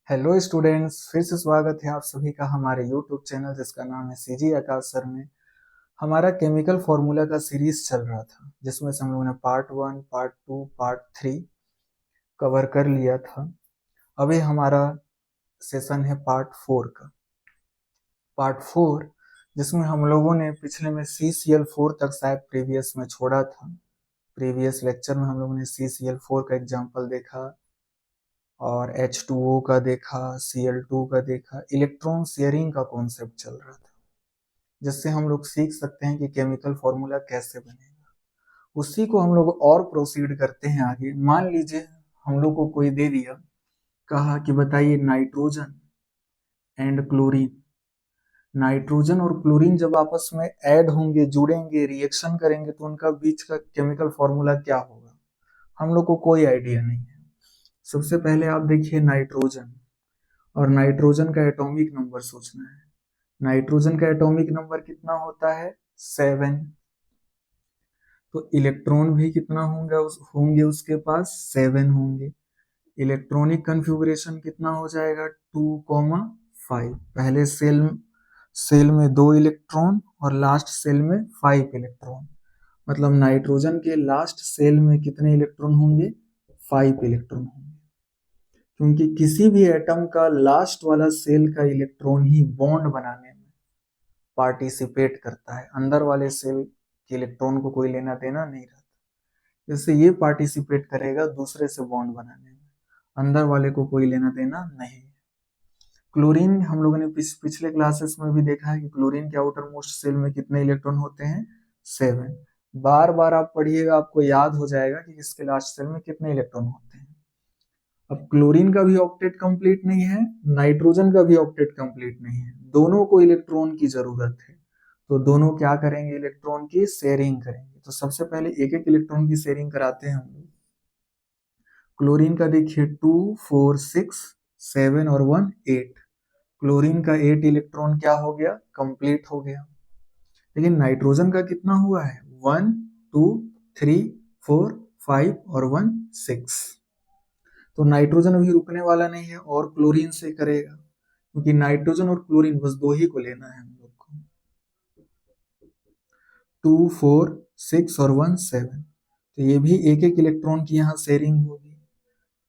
Hello students, फिर से स्वागत है आप सभी का हमारे यूट्यूब चैनल जिसका नाम है सीजी आकाश सर में। हमारा केमिकल फॉर्मूला का सीरीज चल रहा था जिसमें से हम लोगों ने पार्ट 1, पार्ट 2, पार्ट 3 कवर कर लिया था। अभी हमारा सेशन है पार्ट 4 का। पार्ट 4 जिसमें हम लोगों ने पिछले में CCl4 तक शायद प्रीवियस में छोड़ा था। प्रीवियस लेक्चर में हम लोगों ने CCl4 का एग्जाम्पल देखा और H2O का देखा, Cl2 का देखा। इलेक्ट्रॉन शेयरिंग का कॉन्सेप्ट चल रहा था जिससे हम लोग सीख सकते हैं कि केमिकल फॉर्मूला कैसे बनेगा। उसी को हम लोग और प्रोसीड करते हैं आगे। मान लीजिए हम लोग को कोई दे दिया, कहा कि बताइए नाइट्रोजन एंड क्लोरीन। नाइट्रोजन और क्लोरीन जब आपस में ऐड होंगे, जुड़ेंगे, रिएक्शन करेंगे तो उनका बीच का केमिकल फॉर्मूला क्या होगा, हम लोग को कोई आइडिया नहीं है। सबसे पहले आप देखिए नाइट्रोजन, और नाइट्रोजन का एटॉमिक नंबर सोचना है। नाइट्रोजन का एटॉमिक नंबर कितना होता है? 7। तो इलेक्ट्रॉन भी कितना होंगे उसके पास? 7 होंगे। इलेक्ट्रॉनिक कन्फिगुरेशन कितना हो जाएगा? 2,5। पहले सेल में 2 इलेक्ट्रॉन और लास्ट सेल में 5 इलेक्ट्रॉन। मतलब नाइट्रोजन के लास्ट सेल में कितने इलेक्ट्रॉन होंगे? 5 इलेक्ट्रॉन होंगे, क्योंकि किसी भी एटम का लास्ट वाला सेल का इलेक्ट्रॉन ही बॉन्ड बनाने में पार्टिसिपेट करता है। अंदर वाले सेल के इलेक्ट्रॉन को कोई लेना देना नहीं रहता। जैसे ये पार्टिसिपेट करेगा दूसरे से बॉन्ड बनाने में, अंदर वाले को कोई लेना देना नहीं। क्लोरीन हम लोगों ने पिछले क्लासेस में भी देखा है कि क्लोरीन के आउटर मोस्ट सेल में कितने इलेक्ट्रॉन होते हैं? 7। बार बार आप पढ़िएगा, आपको याद हो जाएगा कि इसके लास्ट सेल में कितने इलेक्ट्रॉन होते हैं। अब क्लोरीन का भी ऑक्टेट कंप्लीट नहीं है, नाइट्रोजन का भी ऑक्टेट कंप्लीट नहीं है। दोनों को इलेक्ट्रॉन की जरूरत है, तो दोनों क्या करेंगे? इलेक्ट्रॉन की शेयरिंग करेंगे। तो सबसे पहले एक एक इलेक्ट्रॉन की शेयरिंग कराते हैं हम लोग। क्लोरीन का देखिए 2, 4, 6, 7 और 1 8। क्लोरीन का 8 इलेक्ट्रॉन क्या हो गया? कंप्लीट हो गया। लेकिन नाइट्रोजन का कितना हुआ है? 1, 2, 3, 4, 5 और 1 6। तो नाइट्रोजन अभी रुकने वाला नहीं है और क्लोरीन से करेगा, क्योंकि नाइट्रोजन और क्लोरीन बस दो ही को लेना है हम लोग को। 2, 4, 6 और 1 7। तो ये भी एक एक इलेक्ट्रॉन की यहाँ शेयरिंग होगी।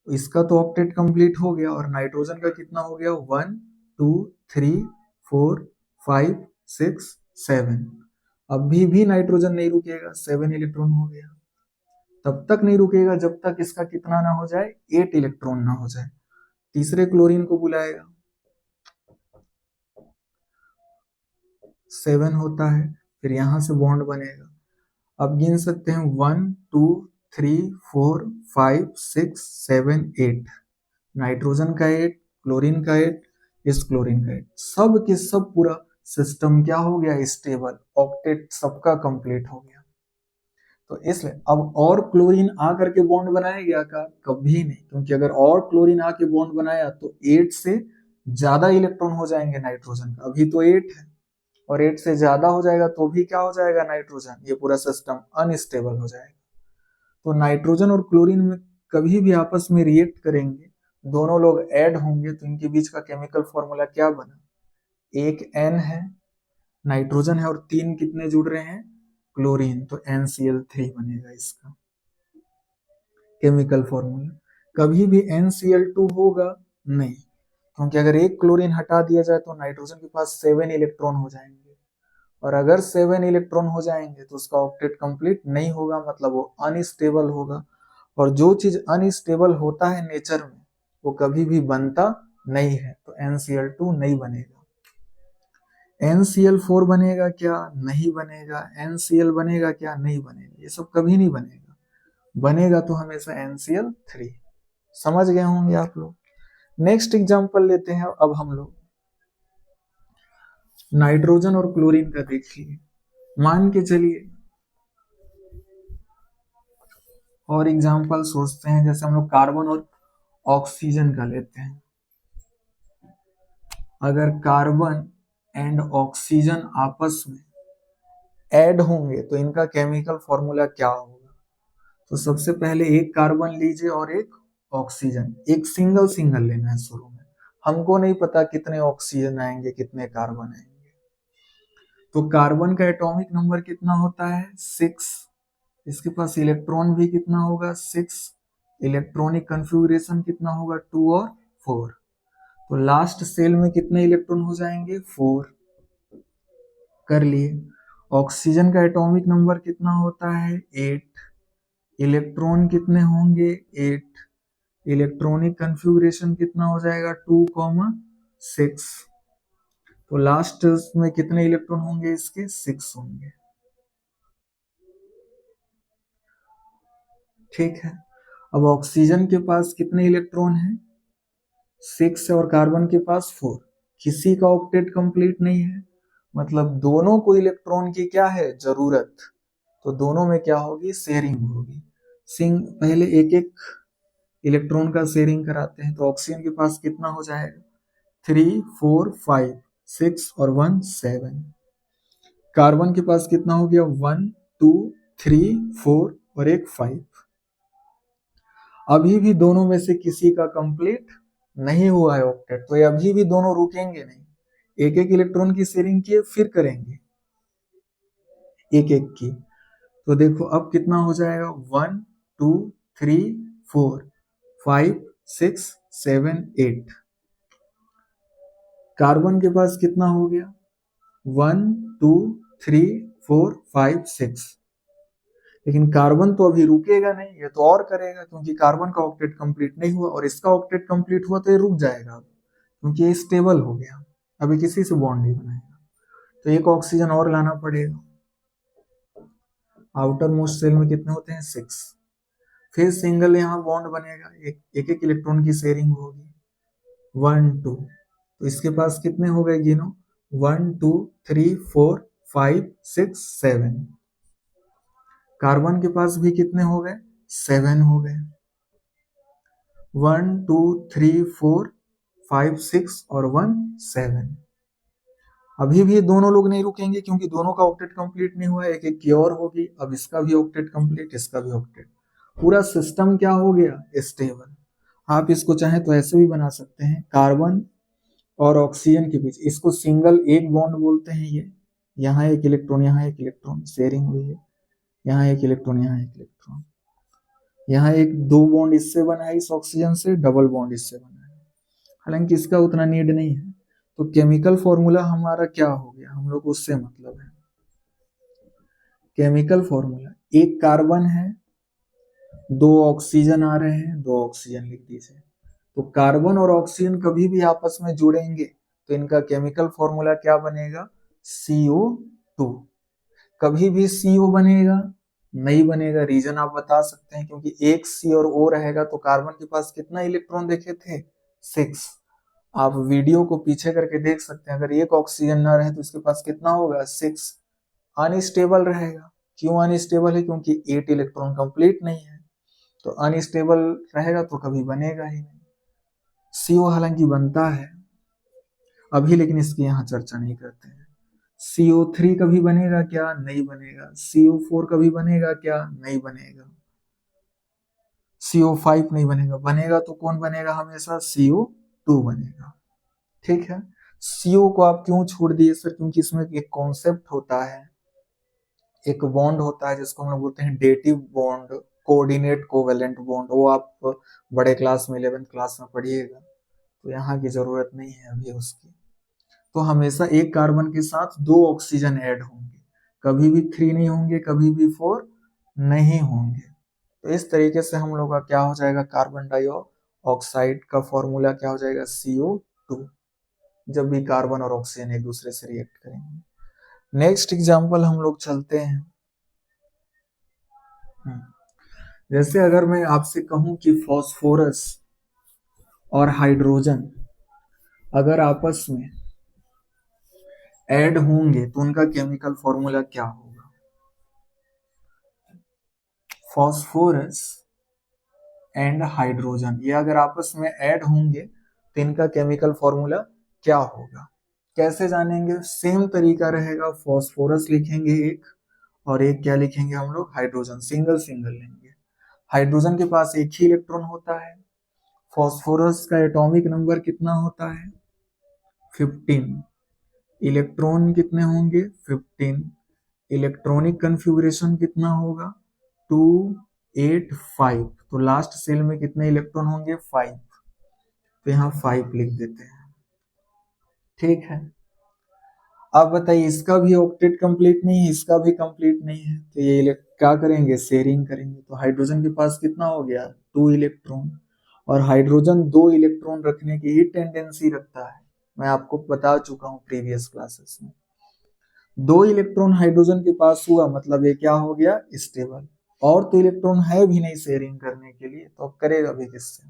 तो इसका तो ऑक्टेट कंप्लीट हो गया। और नाइट्रोजन का कितना हो गया? 1, 2, 3, 4, 5, 6, 7। अभी भी नाइट्रोजन नहीं रुकेगा, 7 इलेक्ट्रॉन हो गया। तब तक नहीं रुकेगा जब तक इसका कितना ना हो जाए? 8 इलेक्ट्रॉन ना हो जाए। तीसरे क्लोरीन को बुलाएगा, 7 होता है, फिर यहां से बॉन्ड बनेगा। अब गिन सकते हैं 1, 2, 3, 4, 5, 6, 7, 8। नाइट्रोजन का 8, क्लोरीन का 8, इस क्लोरीन का 8। सब के सब पूरा सिस्टम क्या हो गया? स्टेबल। ऑक्टेट सबका कंप्लीट हो गया। तो इसलिए अब और क्लोरीन आकर के बॉन्ड बनाएगा क्या? कभी नहीं, क्योंकि अगर और क्लोरीन आके बॉन्ड बनाया तो 8 से ज्यादा इलेक्ट्रॉन हो जाएंगे नाइट्रोजन का। अभी तो 8 है, और 8 से ज्यादा हो जाएगा तो भी क्या हो जाएगा? नाइट्रोजन, ये पूरा सिस्टम अनस्टेबल हो जाएगा। तो नाइट्रोजन और क्लोरीन में कभी भी आपस में रिएक्ट करेंगे, दोनों लोग ऐड होंगे, तो इनके बीच का केमिकल फॉर्मूला क्या बना? एक N है, नाइट्रोजन है, और 3 कितने जुड़ रहे हैं? क्लोरीन। तो NCl3 बनेगा इसका केमिकल फॉर्मूला। कभी भी NCl2 होगा नहीं, क्योंकि अगर एक क्लोरीन हटा दिया जाए तो नाइट्रोजन के पास 7 इलेक्ट्रॉन हो जाएंगे, और अगर 7 इलेक्ट्रॉन हो जाएंगे तो उसका ऑक्टेट कंप्लीट नहीं होगा, मतलब वो अनस्टेबल होगा। और जो चीज अनस्टेबल होता है नेचर में वो कभी भी बनता नहीं है, तो NCl2 नहीं बनेगा। NCl4 बनेगा क्या? नहीं बनेगा। NCl बनेगा क्या? नहीं बनेगा। ये सब कभी नहीं बनेगा। बनेगा तो हमेशा NCl3। समझ गए होंगे आप लोग। नेक्स्ट एग्जांपल लेते हैं अब हम लोग। नाइट्रोजन और क्लोरीन का देखिए। मान के चलिए और एग्जांपल सोचते हैं, जैसे हम लोग कार्बन और ऑक्सीजन का लेते हैं। अगर कार्बन एंड ऑक्सीजन आपस में ऐड होंगे तो इनका केमिकल फॉर्मूला क्या होगा? तो सबसे पहले एक कार्बन लीजिए और एक ऑक्सीजन, एक सिंगल सिंगल लेना है शुरू में। हमको नहीं पता कितने ऑक्सीजन आएंगे कितने कार्बन आएंगे। तो कार्बन का एटॉमिक नंबर कितना होता है 6, इसके पास इलेक्ट्रॉन भी कितना होगा 6, इलेक्ट्रॉनिक कन्फिगरेशन कितना होगा 2 और 4। तो लास्ट सेल में कितने इलेक्ट्रॉन हो जाएंगे 4, कर लिए। ऑक्सीजन का एटॉमिक नंबर कितना होता है 8, इलेक्ट्रॉन कितने होंगे 8, इलेक्ट्रॉनिक कन्फिगरेशन कितना हो जाएगा 2, 6। तो लास्ट में कितने इलेक्ट्रॉन होंगे इसके 6 होंगे। ठीक है, अब ऑक्सीजन के पास कितने इलेक्ट्रॉन हैं 6 और कार्बन के पास 4। किसी का ऑक्टेट कंप्लीट नहीं है, मतलब दोनों को इलेक्ट्रॉन की क्या है जरूरत, तो दोनों में क्या होगी शेयरिंग होगी। पहले एक एक इलेक्ट्रॉन का शेयरिंग कराते हैं। तो ऑक्सीजन के पास कितना हो जाएगा 3, 4, 5, 6 और 1 7। कार्बन के पास कितना हो गया 1, 2, 3, 4 और एक 5। अभी भी दोनों में से किसी का कंप्लीट नहीं हुआ है ऑक्टेट, तो ये अभी भी दोनों रुकेंगे नहीं, एक एक इलेक्ट्रॉन की शेयरिंग किए फिर करेंगे एक एक की। तो देखो अब कितना हो जाएगा 1, 2, 3, 4, 5, 6, 7, 8। कार्बन के पास कितना हो गया 1, 2, 3, 4, 5, 6। लेकिन कार्बन तो अभी रुकेगा नहीं, ये तो और करेगा, क्योंकि कार्बन का ऑक्टेट कंप्लीट नहीं हुआ और इसका ऑक्टेट कंप्लीट हुआ तो ये रुक जाएगा क्योंकि ये स्टेबल हो गया, अभी किसी से बॉन्ड नहीं बनाएगा। तो एक ऑक्सीजन और लाना पड़ेगा। आउटर मोस्ट सेल में कितने होते हैं 6, फिर सिंगल यहाँ बॉन्ड बनेगा, एक एक इलेक्ट्रॉन की शेयरिंग होगी 1, 2। तो इसके पास कितने हो गए गिनो 1, 2, 3, 4, 5, 6, 7। कार्बन के पास भी कितने हो गए 7 हो गए, 1, 2, 3, 4, 5, 6 और 1 7। अभी भी दोनों लोग नहीं रुकेंगे क्योंकि दोनों का ऑक्टेट कंप्लीट नहीं हुआ है, एक एक की और होगी। अब इसका भी ऑक्टेट कंप्लीट, इसका भी ऑक्टेट, पूरा सिस्टम क्या हो गया स्टेबल। आप इसको चाहें तो ऐसे भी बना सकते हैं, कार्बन और ऑक्सीजन के बीच इसको सिंगल एक बॉन्ड बोलते हैं। ये यहाँ एक इलेक्ट्रॉन यहाँ एक इलेक्ट्रॉन शेयरिंग हुई है, यहाँ एक इलेक्ट्रॉन यहाँ एक इलेक्ट्रॉन, यहाँ एक दो बॉन्ड इससे बना है इस ऑक्सीजन से, डबल बॉन्ड इससे बना है, हालांकि इसका उतना नीड नहीं है। तो केमिकल फॉर्मूला हमारा क्या हो गया, हम लोग उससे मतलब है। केमिकल फॉर्मूला, एक कार्बन है, दो ऑक्सीजन आ रहे हैं, दो ऑक्सीजन लिख दीजिए। तो कार्बन और ऑक्सीजन कभी भी आपस में जुड़ेंगे तो इनका केमिकल फॉर्मूला क्या बनेगा CO2। कभी भी CO बनेगा नहीं बनेगा, रीजन आप बता सकते हैं, क्योंकि एक C और O रहेगा तो कार्बन के पास कितना इलेक्ट्रॉन देखे थे 6। आप वीडियो को पीछे करके देख सकते हैं, अगर एक ऑक्सीजन ना रहे तो इसके पास कितना होगा 6। अनस्टेबल रहेगा, क्यों अनस्टेबल है, क्योंकि 8 इलेक्ट्रॉन कंप्लीट नहीं है, तो अनस्टेबल रहेगा तो कभी बनेगा ही नहीं। CO हालांकि बनता है अभी, लेकिन इसकी यहाँ चर्चा नहीं करते हैं। CO3 कभी बनेगा क्या, नहीं बनेगा। CO4 कभी बनेगा क्या, नहीं बनेगा। CO5 नहीं बनेगा, बनेगा तो कौन बनेगा हमेशा CO2 बनेगा। ठीक है, CO को आप क्यों छोड़ दिए सर, क्योंकि इसमें एक कॉन्सेप्ट होता है, एक बॉन्ड होता है जिसको हम लोग बोलते हैं dative bond, coordinate covalent bond, वो आप बड़े क्लास में 11th क्लास में पढ़िएगा, तो यहाँ की जरूरत नहीं है अभी उसकी। तो हमेशा एक कार्बन के साथ दो ऑक्सीजन ऐड होंगे, कभी भी 3 नहीं होंगे, कभी भी 4 नहीं होंगे। तो इस तरीके से हम लोग का क्या हो जाएगा, कार्बन डाइऑक्साइड का फॉर्मूला क्या हो जाएगा CO2, जब भी कार्बन और ऑक्सीजन एक दूसरे से रिएक्ट करेंगे। नेक्स्ट एग्जांपल हम लोग चलते हैं। जैसे अगर मैं आपसे कहूं कि फास्फोरस और हाइड्रोजन अगर आपस में ऐड होंगे तो उनका केमिकल फॉर्मूला क्या होगा। फास्फोरस एंड हाइड्रोजन ये अगर आपस में ऐड होंगे तो इनका केमिकल फॉर्मूला क्या होगा। कैसे जानेंगे, सेम तरीका रहेगा, फास्फोरस लिखेंगे एक और एक क्या लिखेंगे हम लोग हाइड्रोजन, सिंगल सिंगल लेंगे। हाइड्रोजन के पास एक ही इलेक्ट्रॉन होता है, फॉस्फोरस का एटॉमिक नंबर कितना होता है? 15। इलेक्ट्रॉन कितने होंगे? 15। इलेक्ट्रॉनिक कन्फिगरेशन कितना होगा? 2 8 5। तो लास्ट सेल में कितने इलेक्ट्रॉन होंगे? 5। तो यहाँ 5 लिख देते हैं। ठीक है, अब बताइए इसका भी ऑक्टेट कंप्लीट नहीं है, इसका भी कंप्लीट नहीं है, तो ये क्या करेंगे? शेयरिंग करेंगे। तो हाइड्रोजन के पास कितना हो गया? 2 इलेक्ट्रॉन। और हाइड्रोजन 2 इलेक्ट्रॉन रखने की ही टेंडेंसी रखता है, मैं आपको बता चुका हूँ प्रीवियस क्लासेस में। 2 इलेक्ट्रॉन हाइड्रोजन के पास हुआ मतलब ये क्या हो गया? स्टेबल। और तो इलेक्ट्रॉन है भी नहीं शेयरिंग करने के लिए, तो अब करेगा भी किससे?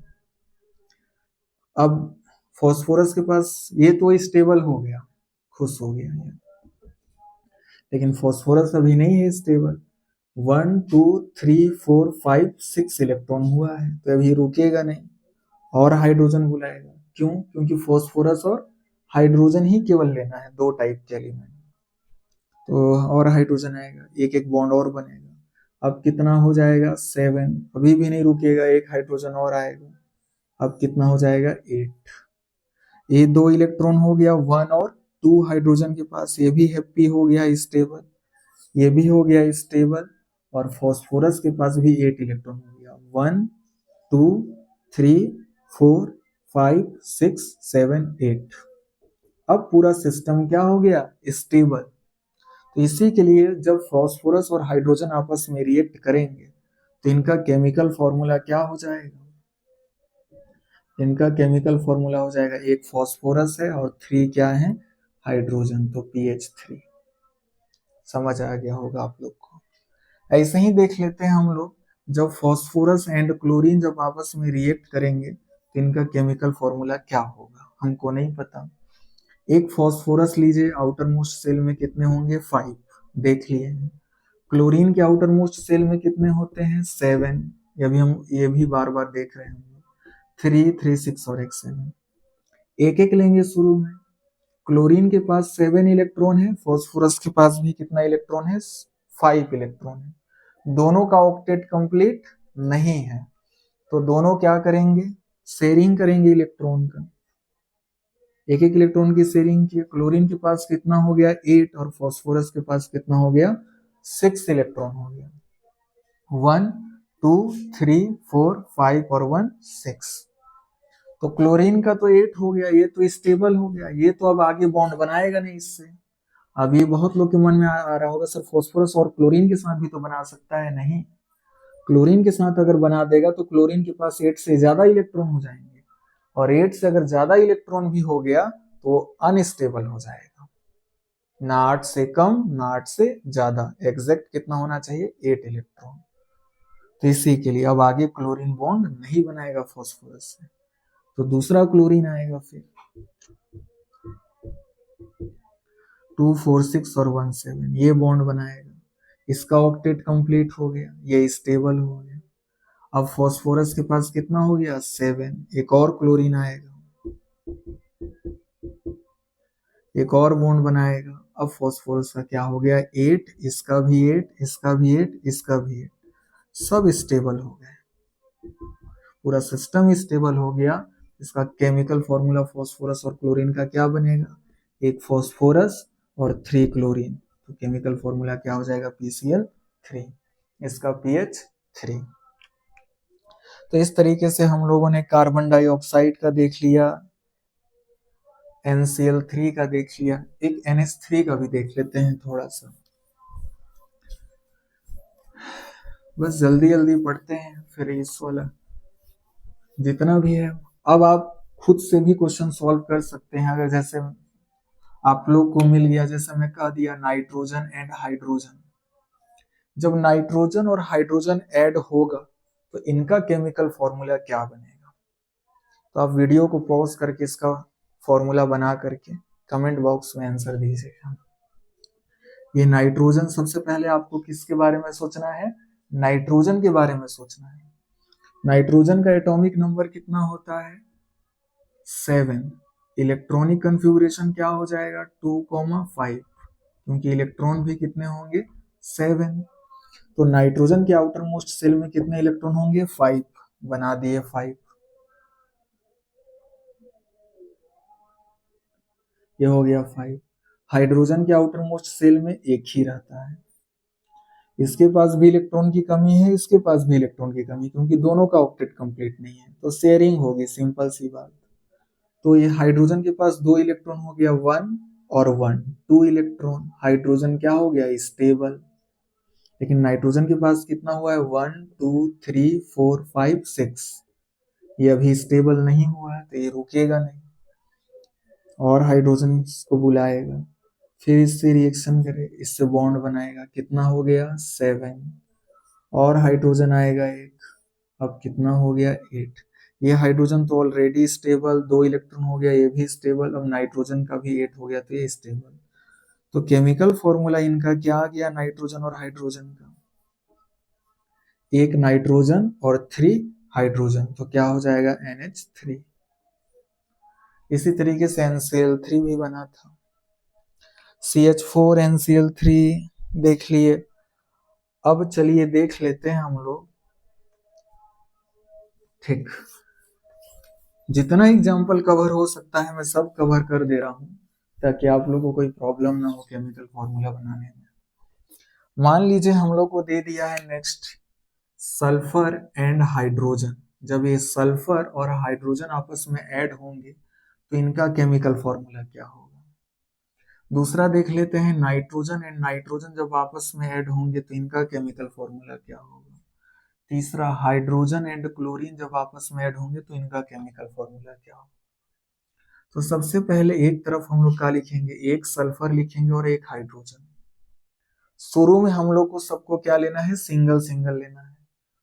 अब फॉस्फोरस के पास ये तो स्टेबल हो गया, खुश हो गया ये, लेकिन फॉस्फोरस अभी नहीं है स्टेबल। 1 2 3 4 5 6 इलेक्ट्रॉन हुआ है, तो अभी रुकेगा नहीं और हाइड्रोजन बुलाएगा। क्यों? क्योंकि फॉस्फोरस और हाइड्रोजन ही केवल लेना है, 2 टाइप के एलिमेंट। तो और हाइड्रोजन आएगा, एक एक बॉन्ड और बनेगा। अब कितना हो जाएगा? 7। अभी भी नहीं रुकेगा, एक हाइड्रोजन और आएगा। अब कितना हो जाएगा? 8। ये 2 इलेक्ट्रॉन हो गया 1 और 2 हाइड्रोजन के पास, ये भी हैप्पी हो गया स्टेबल, ये भी हो गया स्टेबल। और फॉस्फोरस के पास भी 8 इलेक्ट्रॉन हो गया, 1 2 3 4 5 6 7 8। अब पूरा सिस्टम क्या हो गया? स्टेबल। तो इसी के लिए जब फॉस्फोरस और हाइड्रोजन आपस में रिएक्ट करेंगे तो इनका केमिकल फॉर्मूला क्या हो जाएगा? इनका केमिकल फॉर्मूला हो जाएगा, एक फॉस्फोरस है और 3 क्या है? हाइड्रोजन, तो PH3। समझ आ गया होगा आप लोग को। ऐसे ही देख लेते हैं हम लोग, जब फॉस्फोरस एंड क्लोरीन जब आपस में रिएक्ट करेंगे तो इनका केमिकल फॉर्मूला क्या होगा, हमको नहीं पता। एक फॉस्फोरस लीजिए, आउटर मोस्ट सेल में कितने होंगे? 5, देख लिए हैं। क्लोरीन के आउटर मोस्ट सेल में कितने होते हैं? 7। ये भी बार बार देख रहे हैं, 3 3 6 और 1 7। एक एक लेंगे शुरू में। क्लोरीन के पास 7 इलेक्ट्रॉन है, फॉस्फोरस के पास भी कितना इलेक्ट्रॉन है? 5 इलेक्ट्रॉन है। दोनों का ऑक्टेट कंप्लीट नहीं है, तो दोनों क्या करेंगे? शेयरिंग करेंगे इलेक्ट्रॉन का, एक एक इलेक्ट्रॉन की शेयरिंग की। क्लोरीन के पास कितना हो गया? 8 और फॉस्फोरस के पास कितना हो गया? 6 इलेक्ट्रॉन हो गया। 1 2 3 4 5 और 1 6। तो क्लोरीन का तो 8 हो गया, ये तो स्टेबल हो गया, ये तो अब आगे बॉन्ड बनाएगा नहीं इससे। अब ये बहुत लोग के मन में आ रहा होगा, सर फॉस्फोरस और क्लोरीन के साथ भी तो बना सकता है। नहीं, क्लोरीन के साथ अगर बना देगा तो क्लोरीन के पास 8 से ज्यादा इलेक्ट्रॉन हो जाएंगे, और 8 से अगर ज्यादा इलेक्ट्रॉन भी हो गया तो अनस्टेबल हो जाएगा। ना 8 से कम ना 8 से ज्यादा, एग्जैक्ट कितना होना चाहिए? 8 इलेक्ट्रॉन। तो इसी के लिए अब आगे क्लोरीन बॉन्ड नहीं बनाएगा फॉस्फोरस से, तो दूसरा क्लोरीन आएगा, फिर 2 4 6 और 1 7, ये बॉन्ड बनाएगा। इसका ऑक्टेट कंप्लीट हो गया, ये स्टेबल हो गया। अब फॉस्फोरस के पास कितना हो गया? 7। एक और क्लोरीन आएगा, एक और बॉन्ड बनाएगा। अब फॉस्फोरस का क्या हो गया? 8, इसका भी 8, इसका भी 8, इसका भी 8, सब स्टेबल हो गए, पूरा सिस्टम स्टेबल हो गया। इसका केमिकल फॉर्मूला फॉस्फोरस और क्लोरीन का क्या बनेगा? एक फॉस्फोरस और 3 क्लोरीन, तो केमिकल फॉर्मूला क्या हो जाएगा? PCl3, इसका pH 3। तो इस तरीके से हम लोगों ने कार्बन डाइऑक्साइड का देख लिया, NCl3 का देख लिया, एक NH3 का भी देख लेते हैं थोड़ा सा, बस जल्दी जल्दी पढ़ते हैं फिर इस वाला जितना भी है। अब आप खुद से भी क्वेश्चन सॉल्व कर सकते हैं, अगर जैसे आप लोग को मिल गया, जैसे मैं कह दिया नाइट्रोजन एंड हाइड्रोजन, जब नाइट्रोजन और हाइड्रोजन ऐड होगा तो इनका केमिकल फॉर्मूला क्या बनेगा? तो आप वीडियो को पॉज करके इसका फॉर्मूला बना करके कमेंट बॉक्स में आंसर दीजिएगा। ये नाइट्रोजन, सबसे पहले आपको किसके बारे में सोचना है? नाइट्रोजन के बारे में सोचना है। नाइट्रोजन का एटॉमिक नंबर कितना होता है? 7। इलेक्ट्रॉनिक कन्फिगरेशन क्या हो जाएगा? 2,5, क्योंकि इलेक्ट्रॉन भी कितने होंगे? 7। तो नाइट्रोजन के आउटर मोस्ट सेल में कितने इलेक्ट्रॉन होंगे? 5, बना दिए 5। ये हो गया 5। हाइड्रोजन के आउटर मोस्ट सेल में एक ही रहता है, इसके पास भी इलेक्ट्रॉन की कमी है, इसके पास भी इलेक्ट्रॉन की कमी, क्योंकि दोनों का ऑक्टेट कंप्लीट नहीं है, तो शेयरिंग होगी, सिंपल सी बात। तो ये हाइड्रोजन के पास 2 इलेक्ट्रॉन हो गया, 1 और 1, 2 इलेक्ट्रॉन। हाइड्रोजन क्या हो गया, स्टेबल। लेकिन नाइट्रोजन के पास कितना हुआ है, 1 2 3 4 5 6, ये अभी स्टेबल नहीं हुआ है, तो ये रुकेगा नहीं और हाइड्रोजन को बुलाएगा, फिर इससे रिएक्शन करे, इससे बॉन्ड बनाएगा, कितना हो गया 7, और हाइड्रोजन आएगा एक, अब कितना हो गया 8। ये हाइड्रोजन तो ऑलरेडी स्टेबल, 2 इलेक्ट्रॉन हो गया, ये भी स्टेबल, अब नाइट्रोजन का भी 8 हो गया, तो ये स्टेबल। तो केमिकल फॉर्मूला इनका क्या आ गया, नाइट्रोजन और हाइड्रोजन का, एक नाइट्रोजन और 3 हाइड्रोजन, तो क्या हो जाएगा NH3। इसी तरीके से NCl3 भी बना था, CH4NCl3 देख लिए। अब चलिए देख लेते हैं हम लोग, ठीक, जितना एग्जाम्पल कवर हो सकता है मैं सब कवर कर दे रहा हूं, ताकि आप लोगों को कोई प्रॉब्लम ना हो केमिकल फॉर्मूला बनाने में। मान लीजिए हम लोग को दे दिया है नेक्स्ट सल्फर एंड हाइड्रोजन। जब ये सल्फर और हाइड्रोजन आपस में ऐड होंगे तो इनका केमिकल फॉर्मूला क्या होगा। दूसरा देख लेते हैं नाइट्रोजन एंड नाइट्रोजन जब आपस में ऐड होंगे तो इनका केमिकल फॉर्मूला क्या होगा। तीसरा हाइड्रोजन एंड क्लोरीन जब आपस में ऐड होंगे तो इनका केमिकल फॉर्मूला क्या होगा। तो सबसे पहले एक तरफ हम लोग क्या लिखेंगे, एक सल्फर लिखेंगे और एक हाइड्रोजन। शुरू में हम लोग को सबको क्या लेना है, सिंगल सिंगल लेना है,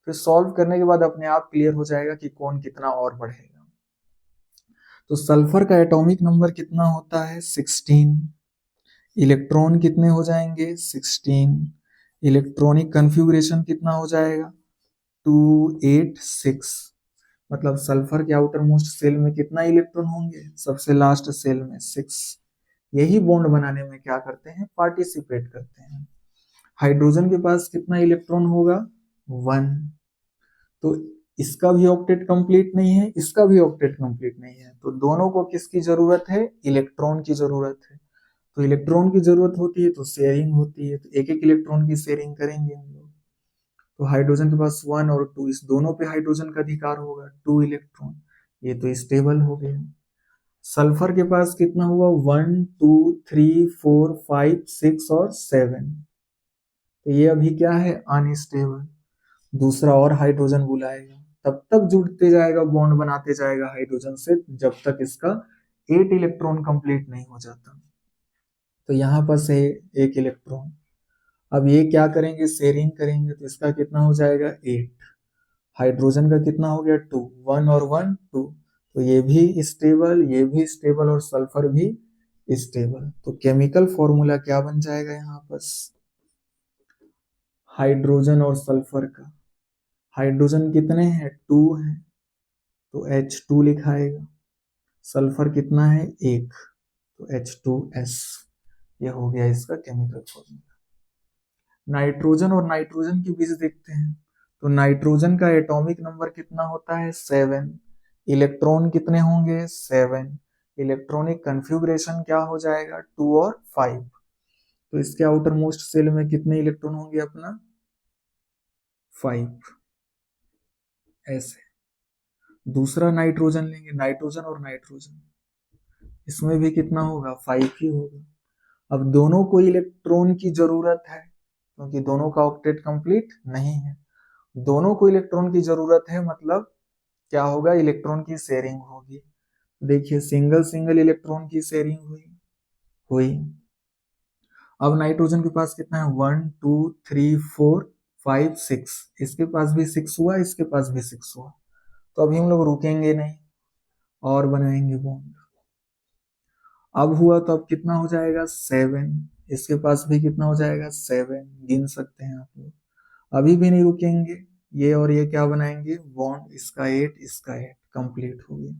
फिर सॉल्व करने के बाद अपने आप क्लियर हो जाएगा कि कौन कितना और बढ़ेगा। तो सल्फर का एटॉमिक नंबर कितना होता है 16, इलेक्ट्रॉन कितने हो जाएंगे 16, इलेक्ट्रॉनिक कन्फिगरेशन कितना हो जाएगा 286, मतलब सल्फर के आउटर मोस्ट सेल में कितना इलेक्ट्रॉन होंगे, सबसे लास्ट सेल में 6। यही बॉन्ड बनाने में क्या करते हैं, पार्टिसिपेट करते हैं। हाइड्रोजन के पास कितना इलेक्ट्रॉन होगा 1, तो इसका भी ऑक्टेट कंप्लीट नहीं है, इसका भी ऑक्टेट कंप्लीट नहीं है, तो दोनों को किसकी जरूरत है, इलेक्ट्रॉन की जरूरत है। तो इलेक्ट्रॉन की जरूरत होती है तो शेयरिंग होती है, तो एक एक इलेक्ट्रॉन की शेयरिंग करेंगे हम लोग। तो हाइड्रोजन के पास 1 और 2, इस दोनों पे हाइड्रोजन का अधिकार होगा, 2 इलेक्ट्रॉन, ये तो स्टेबल हो गया। सल्फर के पास कितना हुआ 1 2 3 4 5 6 और 7, तो ये अभी क्या है अनस्टेबल। दूसरा और हाइड्रोजन बुलाएगा, तब तक जुड़ते जाएगा, बॉन्ड बनाते जाएगा हाइड्रोजन से, जब तक इसका 8 इलेक्ट्रॉन कंप्लीट नहीं हो जाता। तो यहाँ पर से एक इलेक्ट्रॉन, अब ये क्या करेंगे, शेयरिंग करेंगे, तो इसका कितना हो जाएगा 8, हाइड्रोजन का कितना हो गया 2, 1 और 1 2, तो ये भी स्टेबल, ये भी स्टेबल और सल्फर भी स्टेबल। तो केमिकल फॉर्मूला क्या बन जाएगा यहाँ पर, हाइड्रोजन और सल्फर का, हाइड्रोजन कितने हैं 2 हैं, तो H2 लिखाएगा, सल्फर कितना है 1, तो H2S, ये हो गया इसका केमिकल फॉर्मूला। नाइट्रोजन और नाइट्रोजन के बीच देखते हैं, तो नाइट्रोजन का एटॉमिक नंबर कितना होता है 7, इलेक्ट्रॉन कितने होंगे 7, इलेक्ट्रॉनिक कन्फिगरेशन क्या हो जाएगा 2 और 5, तो इसके आउटर मोस्ट सेल में कितने इलेक्ट्रॉन होंगे अपना 5, ऐसे। दूसरा नाइट्रोजन लेंगे, नाइट्रोजन और नाइट्रोजन, इसमें भी कितना होगा 5 ही होगा। अब दोनों को इलेक्ट्रॉन की जरूरत है, क्योंकि दोनों का ऑक्टेट कंप्लीट नहीं है, दोनों को इलेक्ट्रॉन की जरूरत है, मतलब क्या होगा, इलेक्ट्रॉन की शेयरिंग होगी। देखिए सिंगल सिंगल इलेक्ट्रॉन की शेयरिंग हुई हुई। अब नाइट्रोजन के पास कितना है 1 2 3 4 5 6, इसके पास भी 6 हुआ, इसके पास भी 6 हुआ, तो अभी हम लोग रुकेंगे नहीं और बनाएंगे बॉन्ड। अब हुआ तो अब कितना हो जाएगा 7, इसके पास भी कितना हो जाएगा 7, गिन सकते हैं आप लोग। अभी भी नहीं रुकेंगे, ये और ये क्या बनाएंगे बॉन्ड, इसका 8 इसका 8, कंप्लीट हो गया।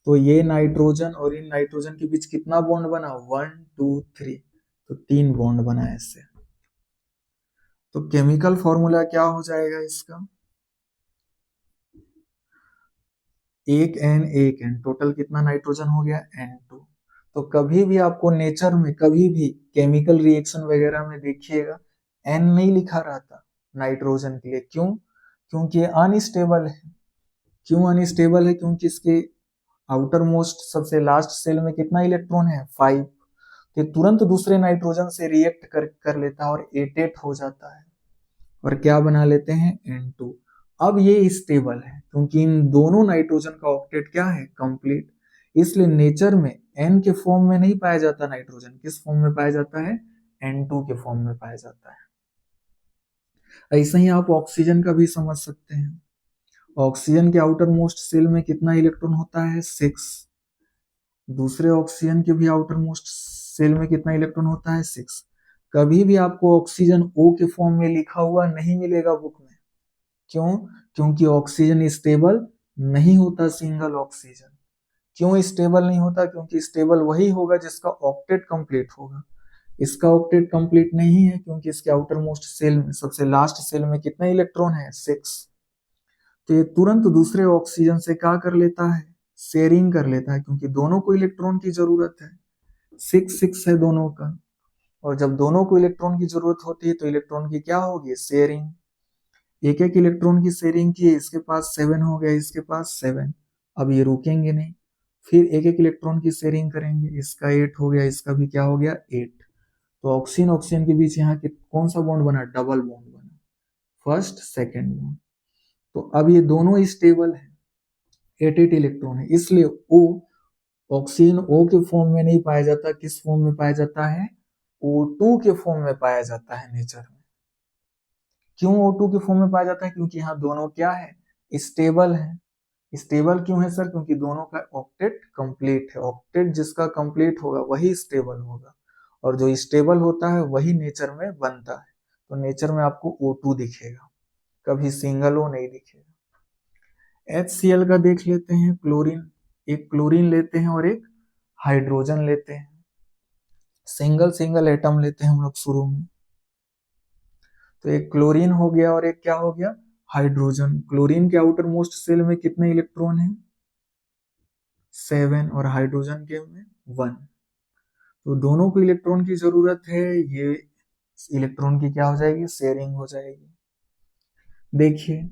तो ये नाइट्रोजन और इन नाइट्रोजन के बीच कितना बॉन्ड बना 1 2 3, तो 3 बॉन्ड बना ऐसे। तो केमिकल फॉर्मूला क्या हो जाएगा इसका, एक N, टोटल कितना नाइट्रोजन हो गया N2, तो कभी भी आपको नेचर में कभी भी केमिकल रिएक्शन वगैरह में देखिएगा एन नहीं लिखा रहता नाइट्रोजन के लिए। क्यों? क्योंकि ये अनस्टेबल है। क्यों अनस्टेबल है? क्योंकि इसके आउटर मोस्ट सबसे लास्ट सेल में कितना इलेक्ट्रॉन है? 5। तो तुरंत दूसरे नाइट्रोजन से रिएक्ट कर लेता है और एटेट हो जाता है और क्या बना लेते हैं? N2। अब ये स्टेबल है क्योंकि इन दोनों नाइट्रोजन का ऑक्टेट क्या है? कंप्लीट। इसलिए नेचर में N के फॉर्म में नहीं पाया जाता नाइट्रोजन। किस फॉर्म में पाया जाता है? N2 के फॉर्म में पाया जाता है। ऐसे ही आप ऑक्सीजन का भी समझ सकते हैं। ऑक्सीजन के आउटर मोस्ट सेल में कितना इलेक्ट्रॉन होता है? 6। दूसरे ऑक्सीजन के भी आउटर मोस्ट सेल में कितना इलेक्ट्रॉन होता है? 6। कभी भी आपको ऑक्सीजन O के फॉर्म में लिखा हुआ नहीं मिलेगा बुक में। क्यों? क्योंकि ऑक्सीजन स्टेबल नहीं होता सिंगल ऑक्सीजन। क्यों स्टेबल नहीं होता? क्योंकि स्टेबल वही होगा जिसका ऑक्टेट कंप्लीट होगा। इसका ऑक्टेट कंप्लीट नहीं है क्योंकि इसके आउटर मोस्ट सेल में सबसे लास्ट सेल में कितना इलेक्ट्रॉन है? 6। तो ये तुरंत दूसरे ऑक्सीजन से क्या कर लेता है? शेयरिंग कर लेता है क्योंकि दोनों को इलेक्ट्रॉन की जरूरत है। 6 है दोनों का। और जब दोनों को इलेक्ट्रॉन की जरूरत होती है तो इलेक्ट्रॉन की क्या होगी? शेयरिंग। एक एक इलेक्ट्रॉन की शेयरिंग की, इसके पास 7 हो गया, इसके पास 7। अब ये रुकेंगे नहीं, फिर एक एक इलेक्ट्रॉन की शेयरिंग करेंगे। इसका 8 हो गया, इसका भी क्या हो गया? 8। तो ऑक्सीजन ऑक्सीजन के बीच यहाँ कौन सा बॉन्ड बना? डबल बॉन्ड बना, फर्स्ट सेकेंड बॉन्ड। तो अब ये दोनों स्टेबल है, 8 इलेक्ट्रॉन है। इसलिए ओ ऑक्सीजन O के फॉर्म में नहीं पाया जाता। किस फॉर्म में पाया जाता है? O2 के फॉर्म में पाया जाता है नेचर में। क्यों O2 के फॉर्म में पाया जाता है? क्योंकि यहाँ दोनों क्या है? स्टेबल है। स्टेबल क्यों है सर? क्योंकि दोनों का ऑक्टेट कंप्लीट है। ऑक्टेट जिसका कंप्लीट होगा वही स्टेबल होगा, और जो स्टेबल होता है वही नेचर में बनता है। तो नेचर में आपको O2 दिखेगा, कभी सिंगल O नहीं दिखेगा। HCl का देख लेते हैं। क्लोरीन, एक क्लोरीन लेते हैं और एक हाइड्रोजन लेते हैं। सिंगल सिंगल एटम लेते हैं हम लोग शुरू में। तो एक क्लोरीन हो गया और एक क्या हो गया? हाइड्रोजन। क्लोरीन के आउटर मोस्ट सेल में कितने इलेक्ट्रॉन है? 7। और हाइड्रोजन के में 1। तो दोनों को इलेक्ट्रॉन की जरूरत है। ये इलेक्ट्रॉन की क्या हो जाएगी? शेयरिंग हो जाएगी। देखिए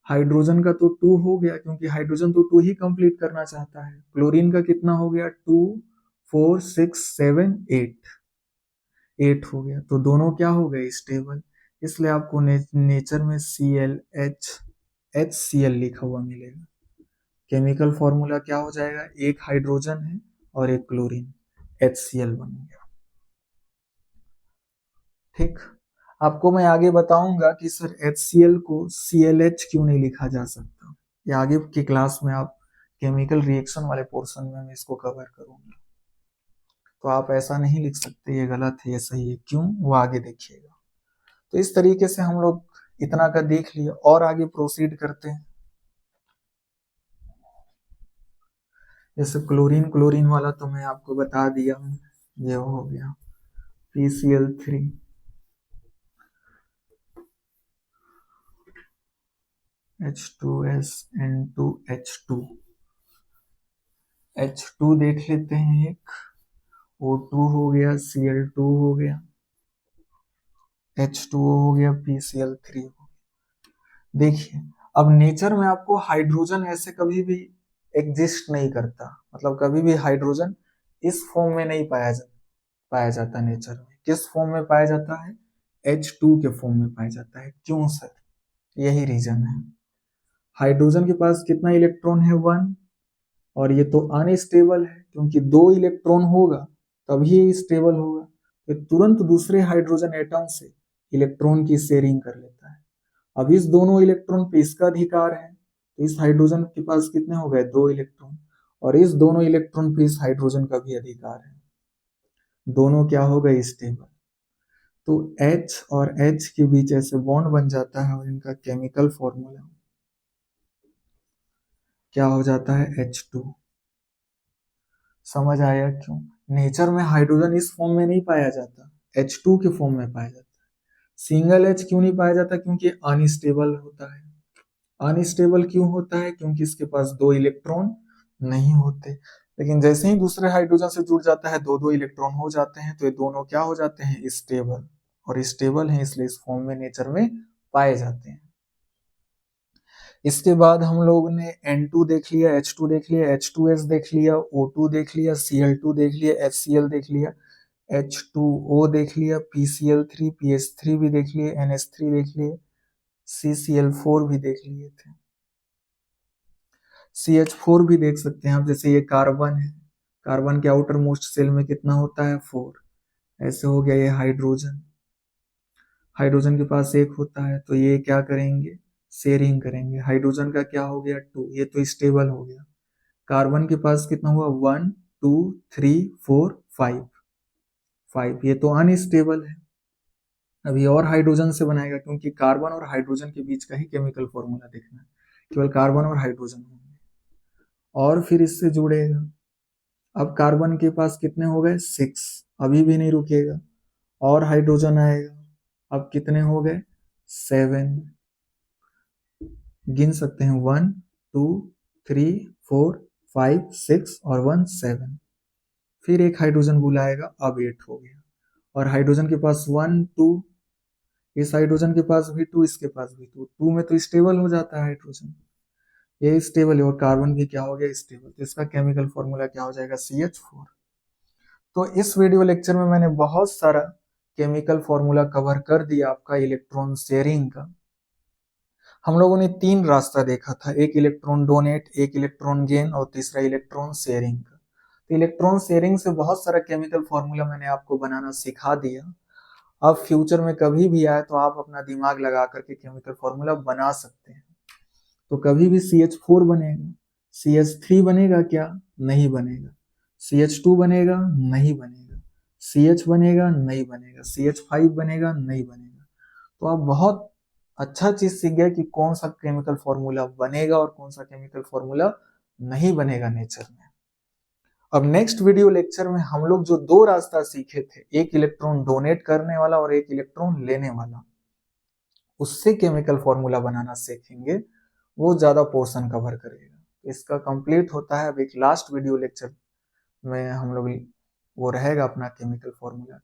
हाइड्रोजन का तो 2 हो गया क्योंकि हाइड्रोजन तो 2 ही कंप्लीट करना चाहता है। क्लोरीन का कितना हो गया? 2 4 6 7 8 हो गया। तो दोनों क्या हो गए? स्टेबल। इसलिए आपको नेचर में HCl लिखा हुआ मिलेगा। केमिकल फॉर्मूला क्या हो जाएगा? एक हाइड्रोजन है और एक क्लोरीन, HCl बन गया। ठीक। आपको मैं आगे बताऊंगा कि सर HCl को ClH क्यों नहीं लिखा जा सकता। ये आगे की क्लास में आप केमिकल रिएक्शन वाले पोर्शन में मैं इसको कवर करूंगा। तो आप ऐसा नहीं लिख सकते ये गलत है ये सही है, क्यों? वो आगे देखिएगा। तो इस तरीके से हम लोग इतना का देख लिए और आगे प्रोसीड करते हैं। जैसे क्लोरीन क्लोरीन वाला तो मैं आपको बता दिया हूँ, ये हो गया PCl3। H2S N2H2। H2 देख लेते हैं। एक O2 हो गया, Cl2 हो गया, H2O हो गया, PCl3 हो गया। देखिए अब नेचर में आपको हाइड्रोजन ऐसे कभी भी एग्जिस्ट नहीं करता, मतलब कभी भी हाइड्रोजन इस फॉर्म में नहीं पाया जाता नेचर में। किस फॉर्म में पाया जाता है? H2 के फॉर्म में पाया जाता है। क्यों सर? यही रीजन है। हाइड्रोजन के पास कितना इलेक्ट्रॉन है? 1। और ये तो अनस्टेबल है क्योंकि 2 इलेक्ट्रॉन होगा तभी ये स्टेबल होगा। तो तुरंत दूसरे हाइड्रोजन एटम से इलेक्ट्रॉन की शेयरिंग कर लेता है। अब इस दोनों इलेक्ट्रॉन पे इसका अधिकार है, तो इस हाइड्रोजन के पास कितने हो गए? 2 इलेक्ट्रॉन। और इस दोनों इलेक्ट्रॉन पे इस हाइड्रोजन का भी अधिकार है। दोनों क्या हो गए? स्टेबल। तो H और H के बीच ऐसे बॉन्ड बन जाता है और इनका केमिकल फॉर्मूला क्या हो जाता है? H2। समझ आया क्यों? नेचर में हाइड्रोजन इस फॉर्म में नहीं पाया जाता, H2 के फॉर्म में पाया जाता है। सिंगल H क्यों नहीं पाया जाता? क्योंकि अनस्टेबल होता है। अनस्टेबल क्यों होता है? क्योंकि इसके पास 2 इलेक्ट्रॉन नहीं होते। लेकिन जैसे ही दूसरे हाइड्रोजन से जुड़ जाता है, दो दो इलेक्ट्रॉन हो जाते हैं, तो ये दोनों क्या हो जाते हैं, स्टेबल। और स्टेबल हैं इसलिए इस फॉर्म में नेचर में पाए जाते हैं। इसके बाद हम लोग ने N2 देख लिया, H2 देख लिया, H2S देख लिया, O2 देख लिया, Cl2 देख लिया, HCl देख लिया, H2O देख लिया, PCl3, PH3 भी देख लिए, NH3 देख लिए, CCl4 भी देख लिए थे। CH4 भी देख सकते हैं आप, जैसे ये कार्बन है, कार्बन के आउटर मोस्ट सेल में कितना होता है, 4। ऐसे हो गया ये हाइड्रोजन, हाइड्रोजन के पास एक होता है, तो ये क्या करेंगे, शेयरिंग करेंगे। हाइड्रोजन का क्या हो गया, 2, ये तो स्टेबल हो गया। कार्बन के पास कितना हुआ, 1 2 3 4 5, 5, ये तो अनस्टेबल है। अभी और हाइड्रोजन से बनाएगा, क्योंकि कार्बन और हाइड्रोजन के बीच का ही केमिकल फॉर्मूला देखना है, केवल कार्बन और हाइड्रोजन होंगे। और फिर इससे जुड़ेगा। अब कार्बन के पास कितने हो गए, 6, अभी भी नहीं रुकेगा, और हाइड्रोजन आएगा, अब कितने हो गए, 7। गिन सकते हैं, 1 2 3 4 5 6 और 1 7। फिर एक हाइड्रोजन बुलाएगा, अब 8 हो गया। और हाइड्रोजन के पास 1 2, इस हाइड्रोजन के पास भी 2, इसके पास भी 2, 2 में तो स्टेबल हो जाता है हाइड्रोजन, ये स्टेबल है। और कार्बन भी क्या हो गया, स्टेबल। तो इसका केमिकल फॉर्मूला क्या हो जाएगा, CH4। तो इस वीडियो लेक्चर में मैंने बहुत सारा केमिकल फॉर्मूला कवर कर दिया आपका इलेक्ट्रॉन शेयरिंग का। हम लोगों ने 3 रास्ता देखा था, एक इलेक्ट्रॉन डोनेट, एक इलेक्ट्रॉन गेन और तीसरा इलेक्ट्रॉन शेयरिंग का। तो इलेक्ट्रॉन शेयरिंग से बहुत सारा केमिकल फॉर्मूला मैंने आपको बनाना सिखा दिया। अब फ्यूचर में कभी भी आए तो आप अपना दिमाग लगा करके केमिकल फॉर्मूला बना सकते हैं। तो कभी भी CH4 बनेगा, CH3 बनेगा क्या, नहीं बनेगा। CH2 बनेगा, नहीं बनेगा। CH बनेगा, नहीं बनेगा। CH5 बनेगा, नहीं बनेगा। तो आप बहुत अच्छा चीज सीख गए कि कौन सा केमिकल फॉर्मूला बनेगा और कौन सा केमिकल फॉर्मूला नहीं बनेगा नेचर में। अब नेक्स्ट वीडियो लेक्चर में हम लोग जो 2 रास्ता सीखे थे, एक इलेक्ट्रॉन डोनेट करने वाला और एक इलेक्ट्रॉन लेने वाला, उससे केमिकल फॉर्मूला बनाना सीखेंगे, वो ज्यादा पोर्शन कवर करेगा। इसका कंप्लीट होता है। अब एक लास्ट वीडियो लेक्चर में हम लोग वो रहेगा अपना केमिकल फॉर्मूला।